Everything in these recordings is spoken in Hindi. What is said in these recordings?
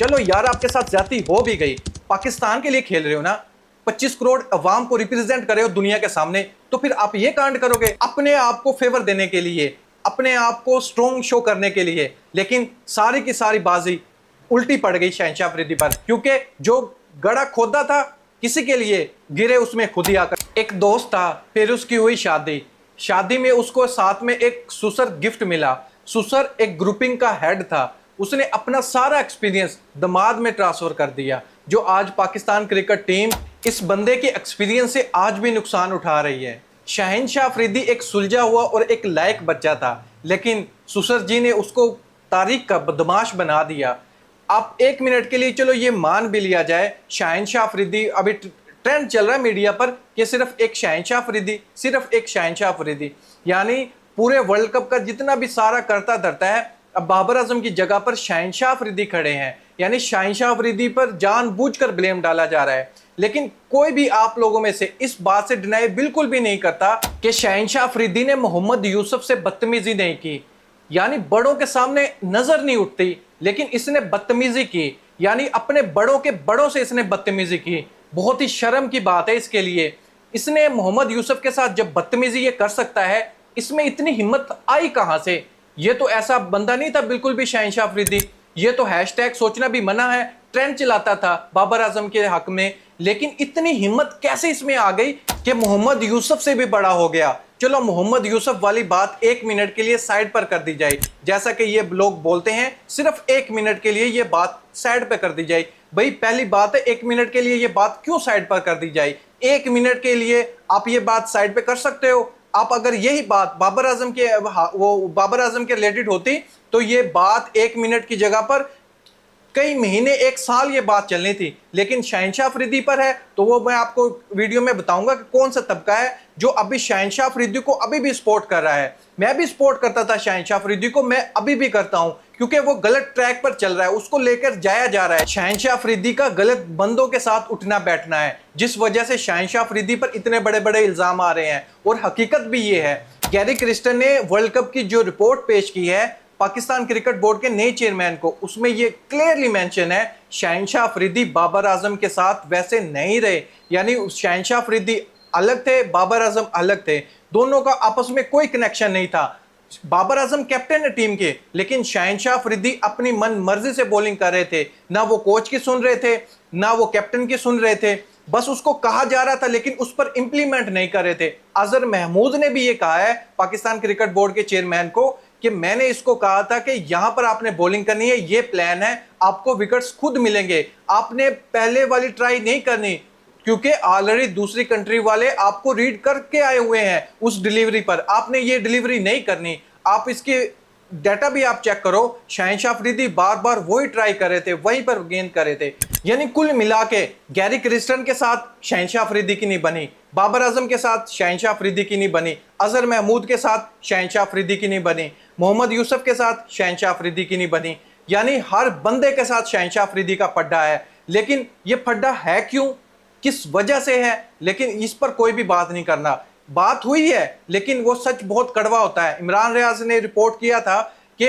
चलो यार, आपके साथ ज्यादती हो भी गई। पाकिस्तान के लिए खेल रहे हो ना, 25 करोड़ अवाम को रिप्रेजेंट कर रहे हो दुनिया के सामने, तो फिर आप ये कांड करोगे अपने आप को फेवर देने के लिए, अपने आप को स्ट्रॉन्ग शो करने के लिए। लेकिन सारी की सारी बाजी उल्टी पड़ गई शहनशाह अफरीदी पर, क्योंकि जो गड़ा खोदा था किसी के लिए, गिरे उसमें खुद ही आकर। एक दोस्त था, फिर उसकी हुई शादी। शादी में उसको साथ में एक सुसर गिफ्ट मिला। सुसर एक ग्रुपिंग का हेड था। उसने अपना सारा एक्सपीरियंस दामाद में ट्रांसफर कर दिया, जो आज पाकिस्तान क्रिकेट टीम इस बंदे के एक्सपीरियंस से आज भी नुकसान उठा रही है। शहनशाह अफरीदी एक सुलझा हुआ और एक लायक बच्चा था, लेकिन सुसर जी ने उसको तारीख का बदमाश बना दिया। आप एक मिनट के लिए चलो ये मान भी लिया जाए, शहनशाह अफरीदी अभी ट्रेंड चल रहा है मीडिया पर कि सिर्फ एक शहनशाह अफरीदी, सिर्फ एक शहनशाह अफरीदी, यानी पूरे वर्ल्ड कप का जितना भी सारा करता धरता है, अब बाबर आजम की जगह पर शहनशाह अफरीदी खड़े हैं। यानी शहनशाह अफरीदी पर जानबूझकर ब्लेम डाला जा रहा है। लेकिन कोई भी आप लोगों में से इस बात से डिनाई बिल्कुल भी नहीं करता कि शहनशाह अफरीदी ने मोहम्मद यूसुफ से बदतमीजी नहीं की। यानी बड़ों के सामने नजर नहीं उठती, लेकिन इसने बदतमीजी की, यानी अपने बड़ों के बड़ों से इसने बदतमीजी की। बहुत ही शर्म की बात है इसके लिए। इसने मोहम्मद यूसुफ के साथ जब बदतमीजी ये कर सकता है, इसमें इतनी हिम्मत आई कहां से? ये तो ऐसा बंदा नहीं था बिल्कुल भी शहनशाह अफरीदी। ये तो हैशटैग सोचना भी मना है ट्रेंड चलाता था बाबर आजम के हक में। लेकिन इतनी हिम्मत कैसे इसमें आ गई कि मोहम्मद यूसुफ से भी बड़ा हो गया। चलो मोहम्मद यूसुफ वाली बात एक मिनट के लिए साइड पर कर दी जाए, जैसा कि ये लोग बोलते हैं, सिर्फ एक मिनट के लिए ये बात साइड पर कर दी जाए। भाई पहली बात है, एक मिनट के लिए ये बात क्यों साइड पर कर दी जाए? एक मिनट के लिए आप ये बात साइड पे कर सकते हो। आप अगर यही बात बाबर आजम के रिलेटेड होती, तो ये बात एक मिनट की जगह पर कई महीने, एक साल ये बात चलनी थी। लेकिन शहनशाह अफरीदी पर है, तो वो मैं आपको वीडियो में बताऊंगा कि कौन सा तबका है जो अभी शहनशाह अफरीदी को अभी भी सपोर्ट कर रहा है। मैं भी सपोर्ट करता था शहनशाह अफरीदी को, मैं अभी भी करता हूं, क्योंकि वो गलत ट्रैक पर चल रहा है, उसको लेकर जाया जा रहा है। शहनशाह अफरीदी का गलत बंदों के साथ उठना बैठना है, जिस वजह से शहनशाह अफरीदी पर इतने बड़े बड़े इल्जाम आ रहे हैं। और हकीकत भी ये है, गैरी क्रिस्टन ने वर्ल्ड कप की जो रिपोर्ट पेश की है पाकिस्तान क्रिकेट बोर्ड के नए चेयरमैन को, उसमें यह क्लियरली मेंशन है शहनशाह अफरीदी बाबर आजम के साथ वैसे नहीं रहे। यानी शहनशाह अफरीदी अलग थे, बाबर आजम अलग थे, दोनों का आपस में कोई कनेक्शन नहीं था। बाबर आजम कैप्टन है टीम के, लेकिन शहनशाह अफरीदी अपनी मन मर्जी से बॉलिंग कर रहे थे। ना वो कोच की सुन रहे थे, ना वो कैप्टन की सुन रहे थे। बस उसको कहा जा रहा था, लेकिन उस पर इंप्लीमेंट नहीं कर रहे थे। अजहर महमूद ने भी ये कहा है पाकिस्तान क्रिकेट बोर्ड के चेयरमैन को कि मैंने इसको कहा था कि यहां पर आपने बॉलिंग करनी है, ये प्लान है, आपको विकेट्स खुद मिलेंगे, आपने पहले वाली ट्राई नहीं करनी, क्योंकि ऑलरेडी दूसरी कंट्री वाले आपको रीड करके आए हुए हैं उस डिलीवरी पर, आपने ये डिलीवरी नहीं करनी। आप इसके डाटा भी आप चेक करो, शहनशाह अफरीदी बार बार वही ट्राई कर रहे थे, वहीं पर गेंद कर रहे थे। यानी कुल मिला के गैरी क्रिस्टन के साथ शहनशाह अफरीदी की नहीं बनी, बाबर आजम के साथ शहनशाह अफरीदी की नहीं बनी, अजहर महमूद के साथ शहनशाह अफरीदी की नहीं बनी, मोहम्मद यूसुफ के साथ शहनशाह अफरीदी की नहीं बनी। यानी हर बंदे के साथ शहनशाह अफरीदी का फड्डा है। लेकिन ये फड्डा है क्यों, किस वजह से है, लेकिन इस पर कोई भी बात नहीं करना। बात हुई है, लेकिन वो सच बहुत कड़वा होता है। इमरान रियाज ने रिपोर्ट किया था कि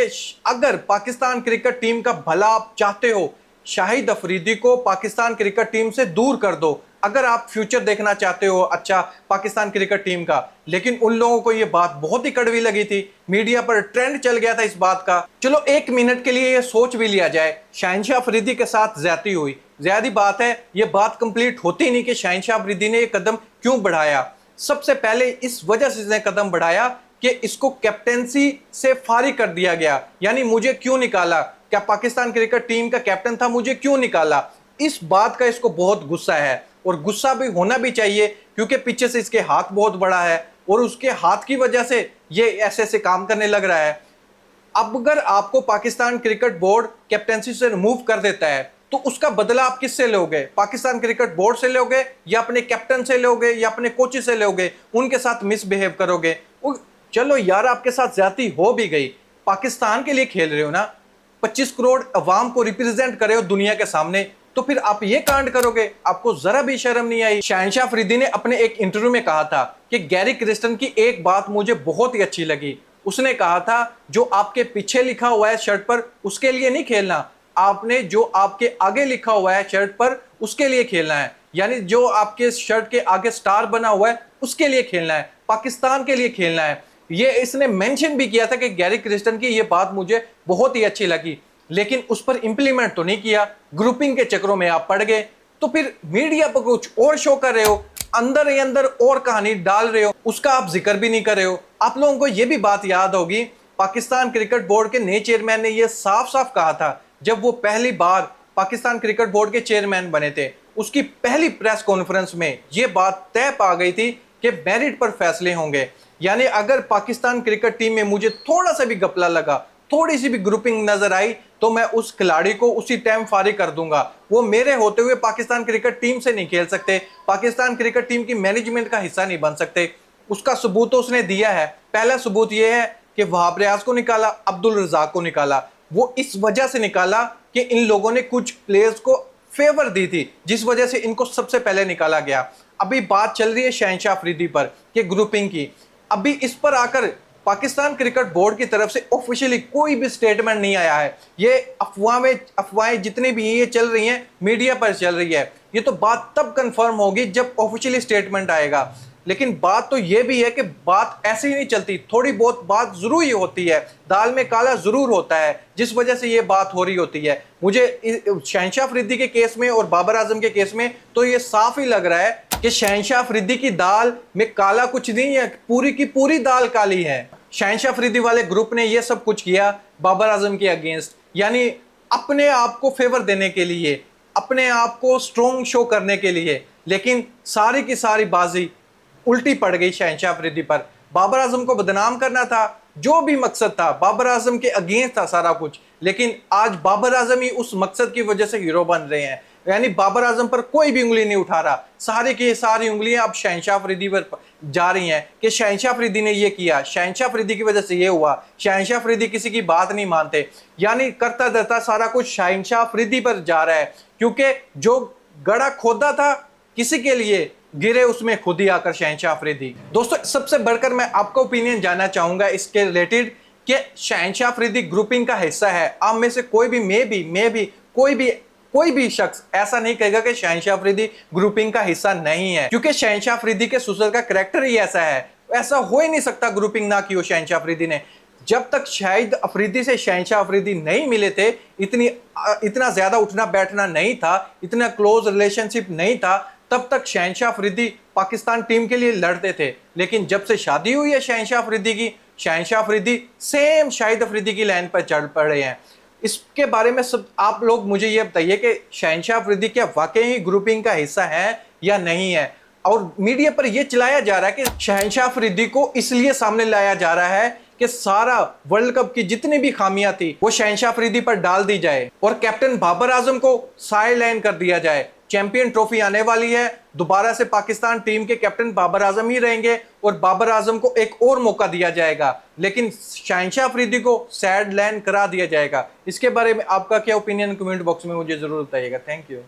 अगर पाकिस्तान क्रिकेट टीम का भला आप चाहते हो, शाहिद अफरीदी को पाकिस्तान क्रिकेट टीम से दूर कर दो, अगर आप फ्यूचर देखना चाहते हो अच्छा पाकिस्तान क्रिकेट टीम का। लेकिन उन लोगों को यह बात बहुत ही कड़वी लगी थी, मीडिया पर ट्रेंड चल गया था इस बात का। चलो एक मिनट के लिए यह सोच भी लिया जाए, शहनशाह अफरीदी के साथ ज्यादती हुई, ज्यादा बात है, यह बात कंप्लीट होती नहीं कि शहनशाह अफरीदी ने यह कदम क्यों बढ़ाया। सबसे पहले इस वजह से इसने कदम बढ़ाया कि इसको कैप्टेंसी से फारिग कर दिया गया। यानी मुझे क्यों निकाला, क्या पाकिस्तान क्रिकेट टीम का कैप्टन था, मुझे क्यों निकाला, इस बात का इसको बहुत गुस्सा है। और गुस्सा भी होना भी चाहिए, क्योंकि पीछे से इसके हाथ बहुत बड़ा है और उसके हाथ की वजह से ये ऐसे ऐसे काम करने लग रहा है। अब अगर आपको पाकिस्तान क्रिकेट बोर्ड कैप्टेंसी से रिमूव कर देता है, तो उसका बदला आप किससे लोगे? पाकिस्तान क्रिकेट बोर्ड से लोगे, या अपने कैप्टन से लोगे, या अपने कोच से लोगे, उनके साथ मिसबिहेव करोगे? चलो यार, आपके साथ ज्यादती हो भी गई, पाकिस्तान के लिए खेल रहे हो ना, 25 करोड़ अवाम को रिप्रेजेंट कर रहे हो दुनिया के सामने, तो फिर आप ये कांड करोगे? आपको जरा भी शर्म नहीं आई? शहनशाह अफरीदी ने अपने एक इंटरव्यू में कहा था कि गैरी क्रिस्टन की एक बात मुझे बहुत ही अच्छी लगी। उसने कहा था जो आपके पीछे लिखा हुआ है शर्ट पर, उसके लिए नहीं खेलना, आपने जो आपके आगे लिखा हुआ है शर्ट पर उसके लिए खेलना है, यानी जो आपके शर्ट के आगे स्टार बना हुआ है उसके लिए खेलना है, पाकिस्तान के लिए खेलना है। ये इसने मेंशन भी किया था कि गैरी क्रिस्टन की ये बात मुझे बहुत ही अच्छी लगी, लेकिन उस पर इंप्लीमेंट तो नहीं किया, ग्रुपिंग के चक्रों में आप पड़ गए। तो फिर मीडिया पर कुछ और शो कर रहे हो, अंदर ही अंदर और कहानी डाल रहे हो, उसका आप जिक्र भी नहीं कर रहे हो। आप लोगों को यह भी बात याद होगी, पाकिस्तान क्रिकेट बोर्ड के नए चेयरमैन ने यह साफ साफ कहा था जब वो पहली बार पाकिस्तान क्रिकेट बोर्ड के चेयरमैन बने थे, उसकी पहली प्रेस कॉन्फ्रेंस में यह बात तय पा गई थी कि मेरिट पर फैसले होंगे। यानी अगर पाकिस्तान क्रिकेट टीम में मुझे थोड़ा सा भी गपला लगा, थोड़ी सी भी ग्रुपिंग नजर आई, तो मैं उस खिलाड़ी को उसी टाइम फारिग कर दूंगा। वो मेरे होते हुए पाकिस्तान क्रिकेट टीम से नहीं खेल सकते, पाकिस्तान क्रिकेट टीम की मैनेजमेंट का हिस्सा नहीं बन सकते। उसका सबूत तो उसने दिया है। पहला सबूत यह है कि वहाब रियाज को निकाला, अब्दुल रज़ाक को निकाला। वो इस वजह से निकाला कि इन लोगों ने कुछ प्लेयर्स को फेवर दी थी, जिस वजह से इनको सबसे पहले निकाला गया। अभी बात चल रही है शहनशाह अफरीदी पर कि ग्रुपिंग की, अभी इस पर आकर पाकिस्तान क्रिकेट बोर्ड की तरफ से ऑफिशियली कोई भी स्टेटमेंट नहीं आया है। ये अफवाहें जितनी भी ये चल रही हैं, मीडिया पर चल रही है। ये तो बात तब कंफर्म होगी जब ऑफिशियली स्टेटमेंट आएगा। लेकिन बात तो ये भी है कि बात ऐसे ही नहीं चलती, थोड़ी बहुत बात जरूर ही होती है, दाल में काला जरूर होता है, जिस वजह से ये बात हो रही होती है। मुझे शहनशाह अफरीदी के केस में और बाबर आजम के केस में तो ये साफ ही लग रहा है कि शहनशाह अफरीदी की दाल में काला कुछ नहीं है, पूरी की पूरी दाल काली है। शहनशाह अफरीदी वाले ग्रुप ने ये सब कुछ किया बाबर आजम के अगेंस्ट, यानी अपने आप को फेवर देने के लिए, अपने आप को स्ट्रॉन्ग शो करने के लिए। लेकिन सारी की सारी बाजी उल्टी पड़ गई शहनशाह अफरीदी पर। बाबर आजम को बदनाम करना था, जो भी मकसद था, बाबर आजम के अगेंस्ट था सारा कुछ। लेकिन आज बाबर आजम ही उस मकसद की वजह से हीरो बन रहे हैं, यानी बाबर आजम पर कोई भी उंगली नहीं उठा रहा। सारी की सारी उंगलियां अब शहनशाह अफरीदी पर जा रही हैं कि शहनशाह अफरीदी ने ये किया, शहनशाह अफरीदी की वजह से ये हुआ, शहनशाह अफरीदी किसी की बात नहीं मानते। यानी करता धरता सारा कुछ शहनशाह अफरीदी पर जा रहा है, क्योंकि जो गड़ा खोदा था किसी के लिए, गिरे उसमें खुद ही आकर शहनशाह अफरीदी। दोस्तों, सबसे बढ़कर मैं आपका ओपिनियन जानना चाहूंगा इसके रिलेटेड कि शहनशाह अफरीदी ग्रुपिंग का हिस्सा है। आप में से कोई भी कोई भी शख्स ऐसा नहीं कहेगा कि शहनशाह अफरीदी ग्रुपिंग का हिस्सा नहीं है, क्योंकि शहनशाह अफरीदी के ससुर का करैक्टर ही ऐसा है। ऐसा हो ही नहीं सकता ग्रुपिंग ना की हो शहनशाह अफरीदी ने। जब तक शाहिद अफरीदी से शहनशाह अफरीदी नहीं मिले थे, इतना ज्यादा उठना बैठना नहीं था, इतना क्लोज रिलेशनशिप नहीं था, तब तक शहनशाह अफरीदी पाकिस्तान टीम के लिए लड़ते थे। लेकिन जब से शादी हुई है शहनशाह अफरीदी की, शहनशाह अफरीदी सेम शाहिद अफरीदी की लाइन पर चढ़ पड़े हैं। इसके बारे में सब आप लोग मुझे ये बताइए कि शहनशाह अफरीदी क्या वाकई ही ग्रुपिंग का हिस्सा है या नहीं है। और मीडिया पर यह चलाया जा रहा है कि शहनशाह अफरीदी को इसलिए सामने लाया जा रहा है कि सारा वर्ल्ड कप की जितनी भी खामियां थी वो शहनशाह अफरीदी पर डाल दी जाए और कैप्टन बाबर आजम को साइड लाइन कर दिया जाए। चैंपियन ट्रॉफी आने वाली है, दोबारा से पाकिस्तान टीम के कैप्टन बाबर आजम ही रहेंगे और बाबर आजम को एक और मौका दिया जाएगा, लेकिन शहनशाह अफरीदी को साइड लाइन करा दिया जाएगा। इसके बारे में आपका क्या ओपिनियन कमेंट बॉक्स में मुझे जरूर बताइएगा। Thank you.